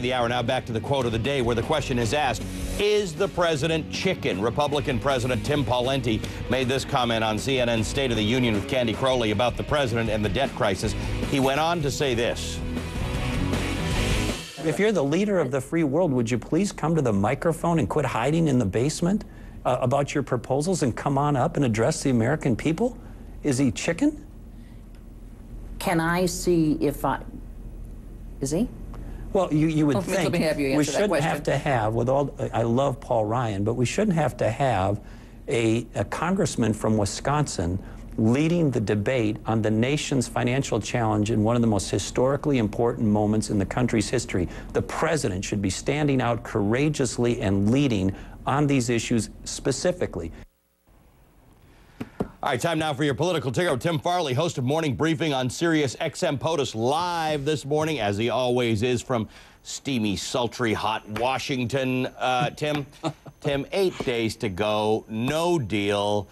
The hour now, back to the quote of the day, where the question is asked, is the president chicken? Republican President Tim Pawlenty made this comment on CNN's State of the Union with Candy Crowley about the president and the debt crisis. He went on to say this. If you're the leader of the free world, would you please come to the microphone and quit hiding in the basement about your proposals and come on up and address the American people? Is he chicken? Can I see if I... Is he? Well, you would think let me have you answer we that shouldn't question. have to have, with all, I love Paul Ryan, but we shouldn't have to have a congressman from Wisconsin leading the debate on the nation's financial challenge in one of the most historically important moments in the country's history. The president should be standing out courageously and leading on these issues specifically. All right, time now for your political ticker. Tim Farley, host of Morning Briefing on Sirius XM POTUS, live this morning, as he always is, from steamy, sultry, hot Washington. Tim, 8 days to go, no deal.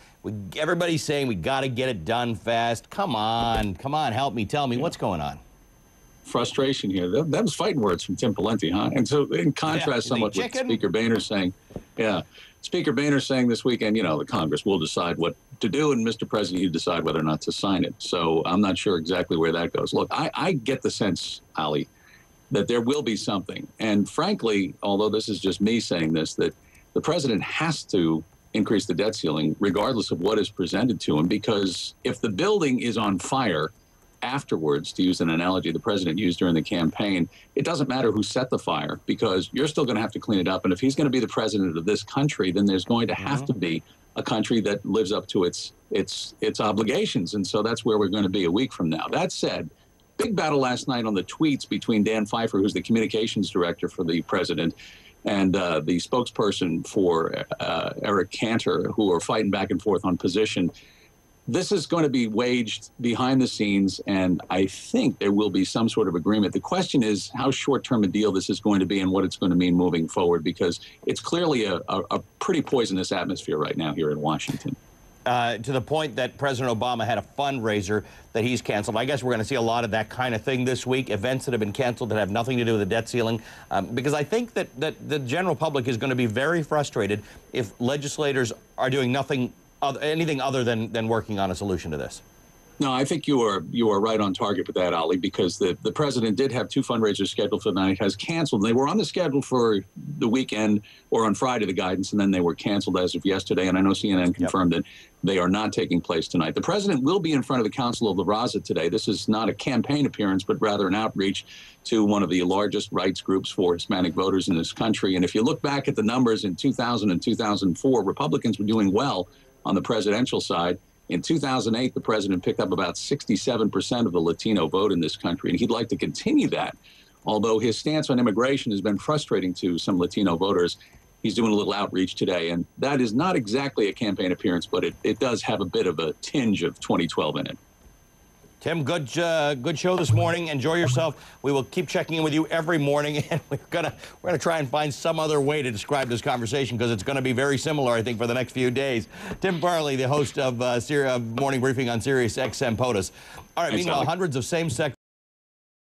Everybody's saying we got to get it done fast. Come on, help me, tell me, what's going on? Frustration here. That was fighting words from Tim Pawlenty, huh? And so in contrast somewhat with Speaker Boehner saying, Speaker Boehner saying this weekend, you know, the Congress will decide what to do, and Mr. President, you decide whether or not to sign it. So I'm not sure exactly where that goes. Look, I get the sense, Ali, that there will be something. And frankly, although this is just me saying this, that the president has to increase the debt ceiling regardless of what is presented to him, because if the building is on fire afterwards, to use an analogy the president used during the campaign, it doesn't matter who set the fire, because you're still going to have to clean it up. And if he's going to be the president of this country, then there's going to have to be a country that lives up to its obligations. And so that's where we're going to be a week from now. That said, big battle last night on the tweets between Dan Pfeiffer, who's the communications director for the president, and the spokesperson for Eric Cantor, who are fighting back and forth on position. This is going to be waged behind the scenes, and I think there will be some sort of agreement. The question is how short-term a deal this is going to be and what it's going to mean moving forward, because it's clearly a pretty poisonous atmosphere right now here in Washington. To the point that President Obama had a fundraiser that he's canceled. I guess we're going to see a lot of that kind of thing this week, events that have been canceled that have nothing to do with the debt ceiling, because I think that the general public is going to be very frustrated if legislators are doing anything other than working on a solution to this. No, I think you are right on target with that, Ali, because the president did have two fundraisers scheduled for the night, has canceled. They were on the schedule for the weekend or on Friday, the guidance, and then they were canceled as of yesterday. And I know CNN confirmed that they are not taking place tonight. The president will be in front of the Council of La Raza today. This is not a campaign appearance, but rather an outreach to one of the largest rights groups for Hispanic voters in this country. And if you look back at the numbers in 2000 and 2004, Republicans were doing well on the presidential side. In 2008, the president picked up about 67% of the Latino vote in this country, and he'd like to continue that. Although his stance on immigration has been frustrating to some Latino voters, he's doing a little outreach today, and that is not exactly a campaign appearance, but it does have a bit of a tinge of 2012 in it. Tim, good show this morning. Enjoy yourself. We will keep checking in with you every morning, and we're gonna try and find some other way to describe this conversation, because it's going to be very similar, I think, for the next few days. Tim Farley, the host of Morning Briefing on Sirius XM POTUS. All right. Meanwhile, hundreds of same-sex